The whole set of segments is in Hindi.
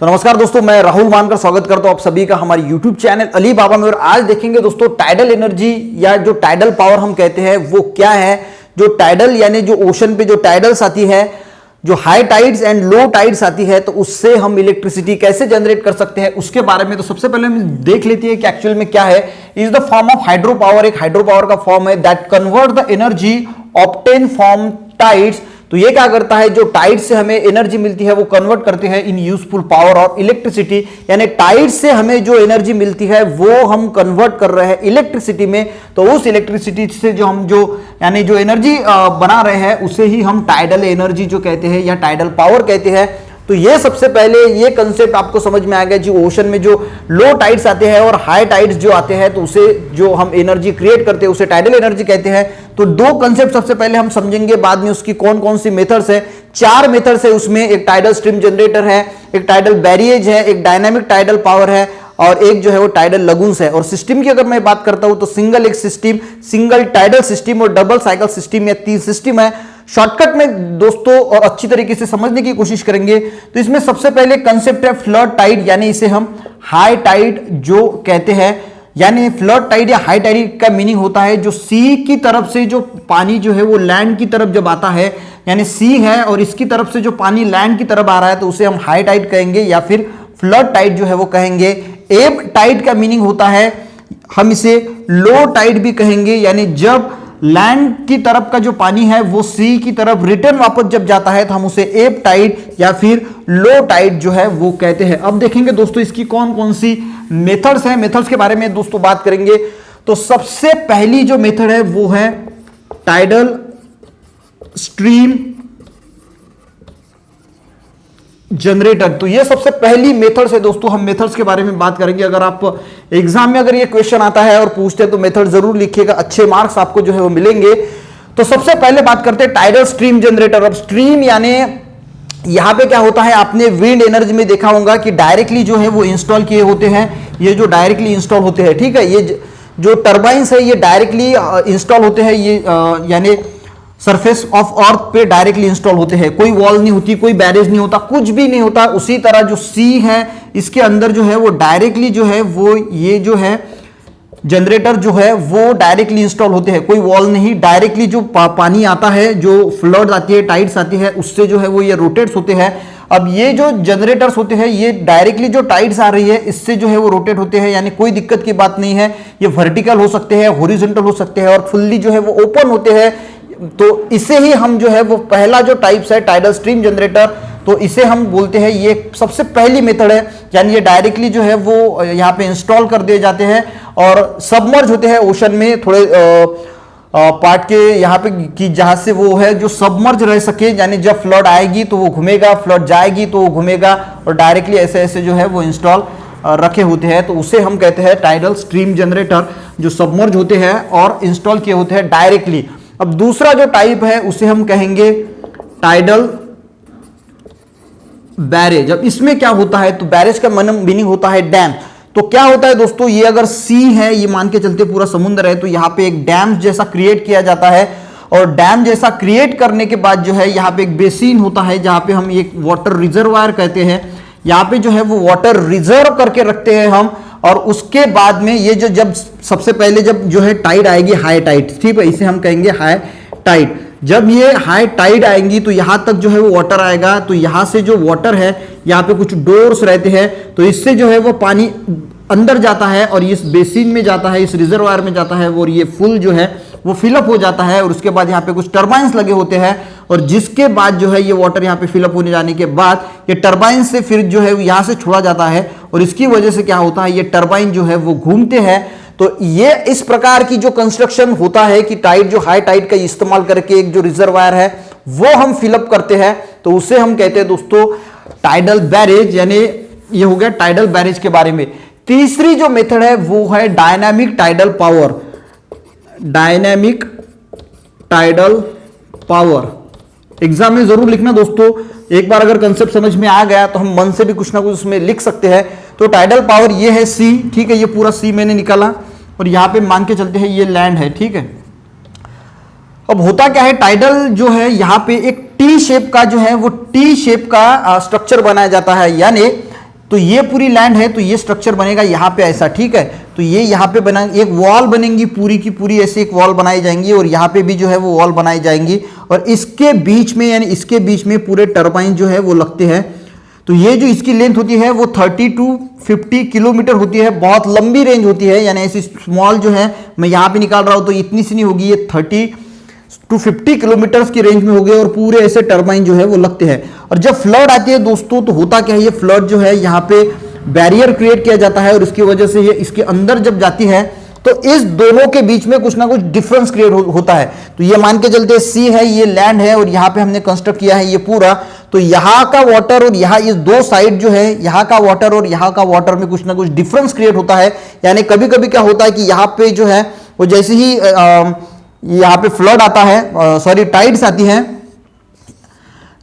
तो नमस्कार दोस्तों, मैं राहुल मानकर स्वागत करता हूं आप सभी का हमारे YouTube चैनल अली बाबा में। और आज देखेंगे दोस्तों टाइडल एनर्जी या जो टाइडल पावर हम कहते हैं वो क्या है। जो टाइडल यानी जो ओशन पे जो टाइडल्स आती है, जो high tides and low tides आती है, तो उससे हम इलेक्ट्रिसिटी कैसे जनरेट कर सकते हैं उसके बारे में। तो सबसे पहले हम देख लेते हैं कि एक्चुअल में क्या है। Is the form of hydro power, एक हाइड्रो पावर का फॉर्म है that convert the energy obtain from tides. तो ये क्या करता है, जो टाइड से हमें एनर्जी मिलती है वो कन्वर्ट करते हैं इन यूजफुल पावर और इलेक्ट्रिसिटी। यानी टाइड से हमें जो एनर्जी मिलती है वो हम कन्वर्ट कर रहे हैं इलेक्ट्रिसिटी में। तो उस इलेक्ट्रिसिटी से जो हम यानी जो एनर्जी बना रहे हैं उसे ही हम टाइडल एनर्जी जो कहते हैं या टाइडल पावर कहते हैं। तो ये सबसे पहले ये कंसेप्ट आपको समझ में आ गया। जो ओशन में जो लो टाइड्स आते हैं और हाई टाइड्स जो आते हैं, तो उसे जो हम एनर्जी क्रिएट करते हैं उसे टाइडल एनर्जी कहते हैं। तो दो कंसेप्ट सबसे पहले हम समझेंगे, बाद में उसकी कौन कौन सी मेथड्स है। 4 मेथड्स है उसमें। एक टाइडल स्ट्रीम जनरेटर है, एक टाइडल बैरिएज है, एक डायनामिक टाइडल पावर है और एक जो है वो टाइडल लगून्स है। और सिस्टम की अगर मैं बात करता हूं तो सिंगल एक सिस्टम, सिंगल टाइडल सिस्टम और डबल साइकिल सिस्टम, या 3 सिस्टम है। शॉर्टकट में दोस्तों और अच्छी तरीके से समझने की कोशिश करेंगे। तो इसमें सबसे पहले कंसेप्ट है फ्लड टाइड, यानी इसे हम हाई टाइड जो कहते हैं। यानी फ्लड टाइड या हाई टाइड का मीनिंग होता है जो सी की तरफ से जो पानी जो है वो लैंड की तरफ जब आता है, यानी सी है और इसकी तरफ से जो पानी लैंड की तरफ आ रहा है, तो उसे हम हाई टाइड कहेंगे या फिर फ्लड टाइड जो है वो कहेंगे। एब टाइड का मीनिंग होता है, हम इसे लो टाइड भी कहेंगे, यानी जब लैंड की तरफ का जो पानी है वो सी की तरफ रिटर्न वापस जब जाता है तो हम उसे एब टाइड या फिर लो टाइड जो है वो कहते हैं। अब देखेंगे दोस्तों इसकी कौन कौन सी मेथड्स हैं। मेथड्स के बारे में दोस्तों बात करेंगे। तो सबसे पहली जो मेथड है वो है टाइडल स्ट्रीम जनरेटर। तो ये सबसे पहली मेथड्स है दोस्तों। हम मेथड्स के बारे में बात करेंगे। अगर आप एग्जाम में अगर ये क्वेश्चन आता है और पूछते हैं तो मेथड जरूर लिखिएगा, अच्छे मार्क्स आपको जो है वो मिलेंगे। तो सबसे पहले बात करते हैं टाइडल स्ट्रीम जनरेटर। अब स्ट्रीम यानी यहां पे क्या होता है, आपने विंड एनर्जी में देखा होगा कि डायरेक्टली जो है वो इंस्टॉल किए होते हैं। ये जो डायरेक्टली इंस्टॉल होते हैं, ठीक है, ये जो टर्बाइंस है ये डायरेक्टली इंस्टॉल होते हैं। ये यानी सरफेस ऑफ अर्थ पे डायरेक्टली इंस्टॉल होते हैं। कोई वॉल नहीं होती, कोई बैरेज नहीं होता, कुछ भी नहीं होता। उसी तरह जो सी है इसके अंदर जो है वो डायरेक्टली जो है वो ये जो है जनरेटर जो है वो डायरेक्टली इंस्टॉल होते हैं। कोई वॉल नहीं, डायरेक्टली जो पानी आता है, जो फ्लड आती है, टाइड्स आती है, उससे जो है वो ये रोटेट्स होते हैं। अब ये जो जनरेटर्स होते हैं ये डायरेक्टली जो टाइड्स आ रही है इससे जो है वो रोटेट होते हैं, यानी कोई दिक्कत की बात नहीं है। ये वर्टिकल हो सकते हैं, हॉरिजॉन्टल हो सकते हैं और फुल्ली जो है वो ओपन होते हैं। तो इसे ही हम जो है वो पहला जो टाइप्स है टाइडल स्ट्रीम जनरेटर, तो इसे हम बोलते हैं, ये सबसे पहली मेथड है। यानी ये डायरेक्टली जो है वो यहाँ पे इंस्टॉल कर दिए जाते हैं और सबमर्ज होते हैं ओशन में, थोड़े पार्ट के यहाँ पे कि जहां से वो है जो सबमर्ज रह सके। यानी जब फ्लड आएगी तो वो घूमेगा, फ्लड जाएगी तो वो घूमेगा, और डायरेक्टली ऐसे ऐसे जो है वो इंस्टॉल रखे होते हैं। तो उसे हम कहते हैं टाइडल स्ट्रीम जनरेटर, जो सबमर्ज होते हैं और इंस्टॉल किए होते हैं डायरेक्टली। अब दूसरा जो टाइप है उसे हम कहेंगे टाइडल बैरेज। अब इसमें क्या होता है, तो बैरेज का मीनिंग होता है डैम। तो क्या होता है दोस्तों, ये अगर सी है, ये मान के चलते पूरा समुद्र है, तो यहां पे एक डैम जैसा क्रिएट किया जाता है। और डैम जैसा क्रिएट करने के बाद जो है यहाँ पे एक बेसिन होता है जहां पे हम एक वाटर रिजर्वायर कहते हैं। यहाँ पे जो है वो वाटर रिजर्व करके रखते हैं हम। और उसके बाद में ये जो जब सबसे पहले जब जो है टाइड आएगी, हाई टाइड, ठीक है, इसे हम कहेंगे हाई टाइड। जब ये हाई टाइड आएंगी तो यहां तक जो है वो वाटर आएगा। तो यहां से जो वाटर है, यहाँ पे कुछ डोर्स रहते हैं, तो इससे जो है वो पानी अंदर जाता है और इस बेसिन में जाता है, इस रिजर्वायर में जाता है, और ये फुल जो है वो फिलअप हो जाता है। और उसके बाद यहाँ पे कुछ टर्बाइंस लगे होते हैं, और जिसके बाद जो है ये वाटर यहाँ पे फिलअप होने जाने के बाद ये टर्बाइन से फिर जो है यहाँ से छोड़ा जाता है। और इसकी वजह से क्या होता है, ये टर्बाइन जो है वो घूमते हैं। तो ये इस प्रकार की जो कंस्ट्रक्शन होता है कि टाइड जो हाई टाइड का इस्तेमाल करके एक जो रिजर्वायर है वो हम फिलअप करते हैं, तो उसे हम कहते हैं दोस्तों टाइडल बैरेज। यानी ये हो गया टाइडल बैरेज के बारे में। तीसरी जो मेथड है वो है dynamic tidal power. Dynamic tidal power exam में जरूर लिखना दोस्तों। एक बार अगर कंसेप्ट समझ में आ गया तो हम मन से भी कुछ ना कुछ उसमें लिख सकते हैं। तो टाइडल पावर ये है सी, ठीक है, ये पूरा सी मैंने निकाला और यहां पे मान के चलते हैं ये लैंड है, ठीक है। अब होता क्या है, टाइडल जो है यहां पे एक टी शेप का जो है वो टी शेप का स्ट्रक्चर बनाया जाता है। यानी तो ये पूरी लैंड है, तो ये स्ट्रक्चर बनेगा यहाँ पे ऐसा, ठीक है। तो ये यहाँ पे बना, एक वॉल बनेंगी पूरी की पूरी, ऐसे एक वॉल बनाई जाएंगी और यहाँ पे भी जो है वो वॉल बनाई जाएंगी और इसके बीच में यानी इसके बीच में पूरे टरबाइन जो है वो लगते हैं। तो ये जो इसकी लेंथ होती है वो 30 to 50 किलोमीटर होती है, बहुत लंबी रेंज होती है। यानी ऐसी स्मॉल जो है मैं यहाँ पे निकाल रहा हूँ तो इतनी सी नहीं होगी, ये 30 to 50 किलोमीटर की रेंज में हो गए और पूरे ऐसे टरबाइन जो है वो लगते हैं। और जब फ्लड आती है दोस्तों तो होता क्या है, ये फ्लड जो है यहाँ पे बैरियर क्रिएट किया जाता है और इसकी वजह से ये इसके अंदर जब जाती है तो इस दोनों के बीच में कुछ ना कुछ डिफरेंस क्रिएट होता है। तो ये मान के चलते सी है, ये लैंड है और यहाँ पे हमने कंस्ट्रक्ट किया है ये पूरा, तो यहाँ का वाटर और यहाँ ये दो साइड जो है, यहाँ का वाटर और यहाँ का वाटर में कुछ ना कुछ डिफरेंस क्रिएट होता है। यानी कभी कभी क्या होता है कि यहाँ पे जो है वो जैसे ही यहाँ पे फ्लड आता है, सॉरी टाइड्स आती है,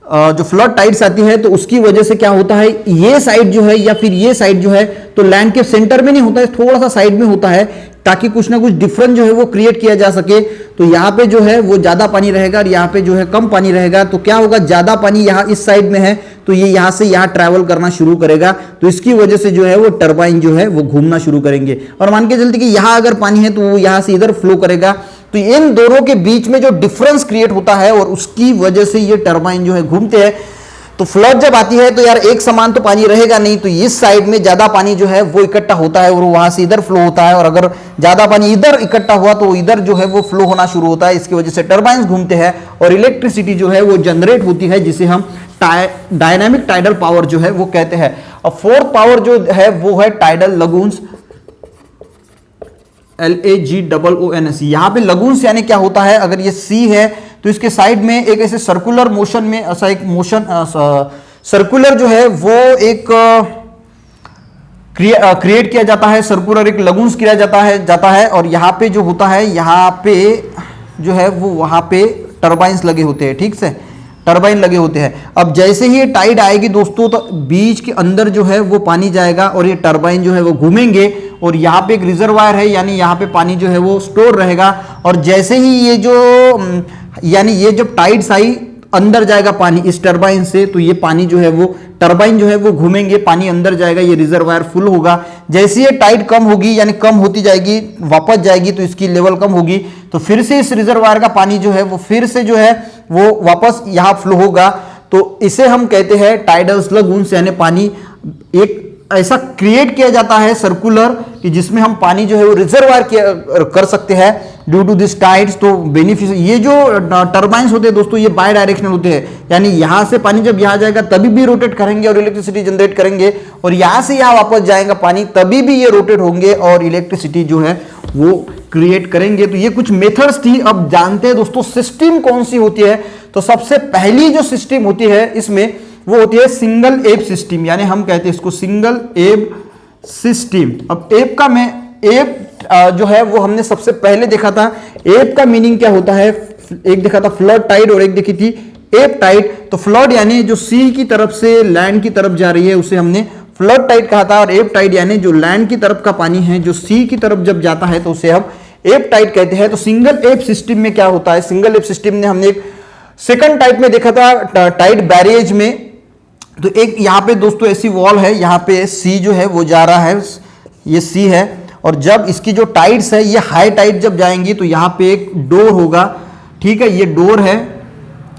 जो फ्लड टाइड्स आती है तो उसकी वजह से क्या होता है, ये साइड जो है या फिर ये साइड जो है तो लैंड के सेंटर में नहीं होता है, थोड़ा सा साइड में होता है ताकि कुछ ना कुछ डिफरेंस जो है वो क्रिएट किया जा सके। तो यहाँ पे जो है वो ज्यादा पानी रहेगा और यहाँ पे जो है कम पानी रहेगा। तो क्या होगा, ज्यादा पानी यहाँ इस साइड में है तो ये यहाँ से यहाँ ट्रैवल करना शुरू करेगा, तो इसकी वजह से जो है वो टरबाइन जो है वो घूमना शुरू करेंगे। और मान के चलते कि यहाँ अगर पानी है तो वो यहाँ से इधर फ्लो करेगा, तो इन दोनों के बीच में जो डिफरेंस क्रिएट होता है और उसकी वजह से ये टरबाइन जो है घूमते हैं। तो फ्लड जब आती है तो यार एक समान तो पानी रहेगा नहीं, तो इस साइड में ज्यादा पानी जो है वो इकट्ठा होता है और वहां से इधर फ्लो होता है, और अगर ज्यादा पानी इधर इकट्ठा हुआ तो इधर जो है वो फ्लो होना शुरू होता है। इसकी वजह से टरबाइन घूमते हैं और इलेक्ट्रिसिटी जो है वो जनरेट होती है, जिसे हम डायनामिक टाइडल पावर जो है वो कहते हैं। और फोर्थ पावर जो है वो है टाइडल लगून्स, LAGOONS। यहाँ पे लगून्स यानी क्या होता है, अगर ये सी है तो इसके साइड में एक ऐसे सर्कुलर मोशन में ऐसा एक मोशन सर्कुलर जो है वो एक क्रिएट किया जाता है, सर्कुलर एक लगून्स किया जाता है और यहाँ पे जो होता है, यहाँ पे जो है वो वहाँ पे टरबाइंस लगे होते हैं, ठीक से टरबाइन लगे होते हैं। अब जैसे ही टाइड आएगी दोस्तों तो बीच के अंदर जो है वो पानी जाएगा और ये टरबाइन जो है वो घूमेंगे और यहाँ पे एक रिजर्वायर है, यानी यहाँ पे पानी जो है वो स्टोर रहेगा। और जैसे ही ये जो यानी ये जब टाइड्स आई अंदर जाएगा पानी इस टरबाइन से, तो ये पानी जो है वो टरबाइन जो है वो घूमेंगे, पानी अंदर जाएगा, ये रिजर्वायर फुल होगा। जैसे ये टाइड कम होगी यानी कम होती जाएगी, वापस जाएगी तो इसकी लेवल कम होगी, तो फिर से इस रिजर्वायर का पानी जो है वो फिर से जो है वो वापस यहाँ फ्लो होगा। तो इसे हम कहते हैं टाइडल लगून्स, यानी पानी एक ऐसा क्रिएट किया जाता है सर्कुलर कि जिसमें हम पानी जो है वो रिजर्वायर कर सकते हैं ड्यू टू दिस टाइड्स। तो बेनिफिट ये जो टरबाइंस होते हैं दोस्तों ये बाय डायरेक्शनल होते हैं, यानी यहां से पानी जब यहां जाएगा तभी भी रोटेट करेंगे और इलेक्ट्रिसिटी जनरेट करेंगे, और यहां से यहां वापस जाएगा पानी तभी भी ये रोटेट होंगे और इलेक्ट्रिसिटी जो है वो क्रिएट करेंगे। तो ये कुछ मेथड्स थी। अब जानते हैं दोस्तों सिस्टम कौन सी होती है। तो सबसे पहली जो सिस्टम होती है इसमें वो होती है सिंगल एब सिस्टम, यानी हम कहते हैं इसको सिंगल एब सिस्टम। अब एब का मैं एब जो है वो हमने सबसे पहले देखा था। एब का मीनिंग क्या होता है, एक देखा था फ्लड टाइड और एक देखी थी एब टाइड। तो फ्लड यानी जो सी की तरफ से लैंड की तरफ जा रही है उसे हमने फ्लड टाइड कहा था, और एब टाइड यानी जो लैंड की तरफ का पानी है जो सी की तरफ जब जाता है तो उसे हम एब टाइड कहते हैं। तो सिंगल एब सिस्टम में क्या होता है, सिंगल एब सिस्टम में हमने एक सेकंड टाइप में देखा था टाइड बैरियज में। तो एक यहाँ पे दोस्तों ऐसी वॉल है, यहाँ पे सी जो है वो जा रहा है, ये सी है, और जब इसकी जो टाइड्स है ये हाई टाइड जब जाएंगी तो यहाँ पे एक डोर होगा, ठीक है, ये डोर है,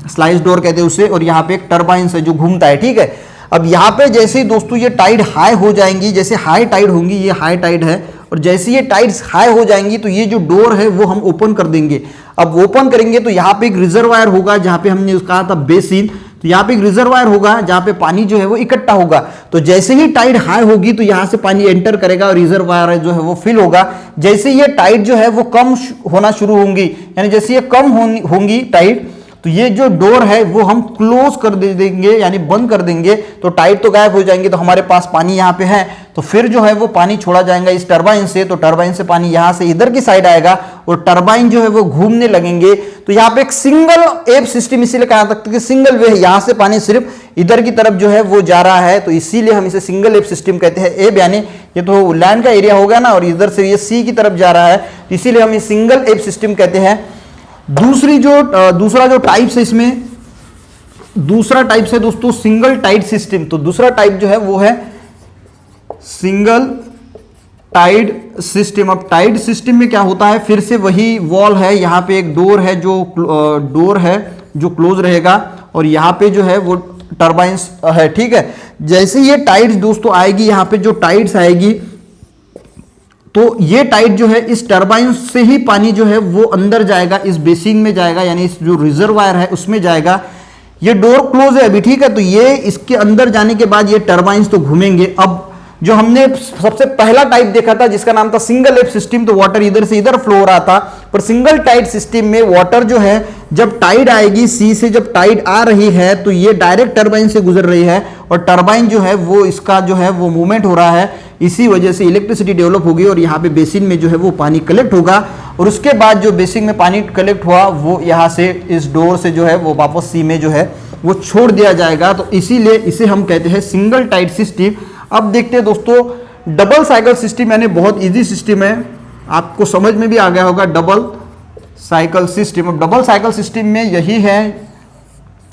स्लाइस डोर कहते हैं उसे, और यहाँ पे एक टरबाइंस है जो घूमता है, ठीक है। अब यहाँ पे जैसे ही दोस्तों ये टाइड हाई हो जाएंगी, जैसे हाई टाइड होंगी, ये हाई टाइड है, और जैसे ये टाइड्स हाई हो जाएंगी तो ये जो डोर है वो हम ओपन कर देंगे। अब ओपन करेंगे तो यहाँ पे एक रिजर्वायर होगा, जहाँ पे हमने कहा था बेसिन, तो यहाँ पे एक रिजर्वायर होगा जहाँ पे पानी जो है वो इकट्ठा होगा। तो जैसे ही टाइड हाई होगी तो यहाँ से पानी एंटर करेगा और रिजर्वायर जो है वो फिल होगा। जैसे ये टाइड जो है वो कम होना शुरू होंगी, यानी जैसे ये कम होंगी टाइड, तो ये जो डोर है वो हम क्लोज कर देंगे, यानी बंद कर देंगे, तो टाइड तो गायब हो जाएंगे। तो हमारे पास पानी यहाँ पे है, तो फिर जो है वो पानी छोड़ा जाएगा इस टरबाइन से, तो टरबाइन से पानी यहाँ से इधर की साइड आएगा और टरबाइन जो है वो घूमने लगेंगे। तो यहाँ पे एक सिंगल एब सिस्टम इसीलिए कहा सकते कि सिंगल वे है, यहाँ से पानी सिर्फ इधर की तरफ जो है वो जा रहा है, तो इसीलिए हम इसे सिंगल एब सिस्टम कहते हैं। एब यानी ये तो लैंड का एरिया हो गया ना, और इधर से ये सी की तरफ जा रहा है, तो इसीलिए हम ये सिंगल एब सिस्टम कहते हैं। दूसरा जो टाइप्स है इसमें, दूसरा टाइप है दोस्तों सिंगल टाइड सिस्टम। तो दूसरा टाइप जो है वो है सिंगल टाइड सिस्टम। अब टाइड सिस्टम में क्या होता है, फिर से वही वॉल है, यहाँ पे एक डोर है जो क्लोज रहेगा और यहाँ पे जो है वो टर्बाइंस है, ठीक है। जैसे ये टाइड्स दोस्तों आएगी, यहाँ पे जो टाइड्स आएगी तो ये टाइड जो है इस टर्बाइन से ही पानी जो है वो अंदर जाएगा, इस बेसिन में जाएगा, यानी इस जो रिजर्वायर है उसमें जाएगा। ये डोर क्लोज है अभी, ठीक है। तो ये इसके अंदर जाने के बाद ये टर्बाइंस तो घूमेंगे। अब जो हमने सबसे पहला टाइप देखा था जिसका नाम था सिंगल लेप सिस्टम, तो वाटर इधर से इधर फ्लो हो रहा था। पर सिंगल टाइड सिस्टम में वाटर जो है जब टाइड आएगी, सी से जब टाइड आ रही है तो ये डायरेक्ट टर्बाइन से गुजर रही है और टर्बाइन जो है वो इसका जो है वो मूवमेंट हो रहा है। इसी वजह से इलेक्ट्रिसिटी डेवलप होगी और यहाँ पे बेसिन में जो है वो पानी कलेक्ट होगा और उसके बाद जो बेसिन में पानी कलेक्ट हुआ वो यहाँ से इस डोर से जो है वो वापस सी में जो है वो छोड़ दिया जाएगा। तो इसीलिए इसे हम कहते हैं सिंगल टाइड सिस्टम। अब देखते हैं दोस्तों डबल साइकिल सिस्टम, यानी बहुत इजी सिस्टम है, आपको समझ में भी आ गया होगा डबल साइकिल सिस्टम। अब डबल साइकिल सिस्टम में यही है,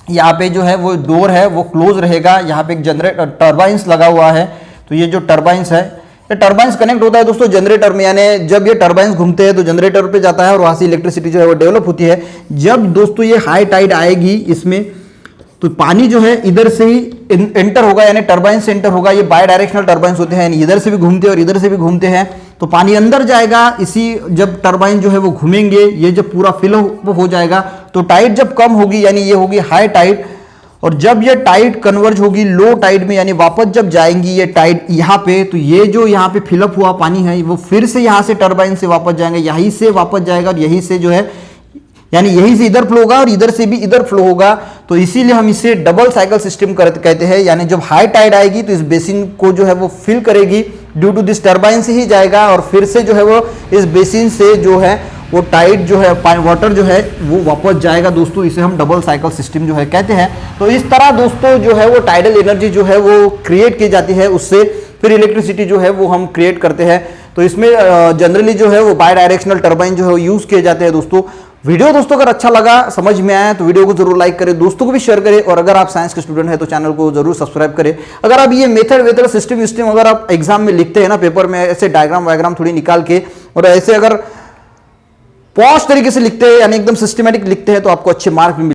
यहाँ पे जो है वो डोर है वो क्लोज रहेगा, यहाँ पे एक जनरेटर टर्बाइंस लगा हुआ है। तो ये जो टर्बाइंस है, ये टर्बाइंस कनेक्ट होता है दोस्तों जनरेटर में, यानी जब ये टर्बाइंस घूमते हैं तो जनरेटर पे जाता है और वहां से इलेक्ट्रिसिटी जो है वो डेवलप होती है। जब दोस्तों ये हाई टाइड आएगी इसमें तो पानी जो है इधर से ही एंटर होगा, यानी टर्बाइन से एंटर होगा। ये बाय डायरेक्शनल टर्बाइंस होते हैं, यानी इधर से भी घूमते हैं और इधर से भी घूमते हैं, तो पानी अंदर जाएगा। इसी जब टर्बाइन जो है वो घूमेंगे, ये जब पूरा फिल हो जाएगा तो टाइड जब कम होगी यानी ये होगी हाई टाइड, और जब ये टाइड कन्वर्ज होगी लो टाइड में, यानी वापस जब जाएंगी ये टाइड यहाँ पे, तो ये जो यहाँ पे फिलअप हुआ पानी है वो फिर से यहाँ से टर्बाइन से वापस जाएंगे, यहीं से वापस जाएगा और यहीं से जो है यानी यहीं से इधर फ्लो होगा और इधर से भी इधर फ्लो होगा। तो इसीलिए हम इसे डबल साइकिल सिस्टम कहते हैं। यानी जब हाई टाइड आएगी तो इस बेसिन को जो है वो फिल करेगी, ड्यू टू दिस टर्बाइन से ही जाएगा और फिर से जो है वो इस बेसिन से जो है वो टाइड जो है वाटर जो है वो वापस जाएगा दोस्तों। इसे हम डबल साइकिल सिस्टम जो है कहते हैं। तो इस तरह दोस्तों जो है वो टाइडल एनर्जी जो है वो क्रिएट की जाती है, उससे फिर इलेक्ट्रिसिटी जो है वो हम क्रिएट करते हैं। तो इसमें जनरली जो है वो बाय डायरेक्शनल टर्बाइन जो है यूज किए जाते हैं दोस्तों। वीडियो दोस्तों अगर अच्छा लगा, समझ में आया तो वीडियो को जरूर लाइक करें, दोस्तों को भी शेयर करें और अगर आप साइंस के स्टूडेंट हैं तो चैनल को जरूर सब्सक्राइब करें। अगर आप ये मेथड सिस्टम अगर आप एग्जाम में लिखते हैं ना पेपर में, ऐसे डायग्राम वायग्राम थोड़ी निकाल के और ऐसे अगर पॉश तरीके से लिखते हैं यानी एकदम सिस्टमेटिक लिखते हैं तो आपको अच्छे मार्क भी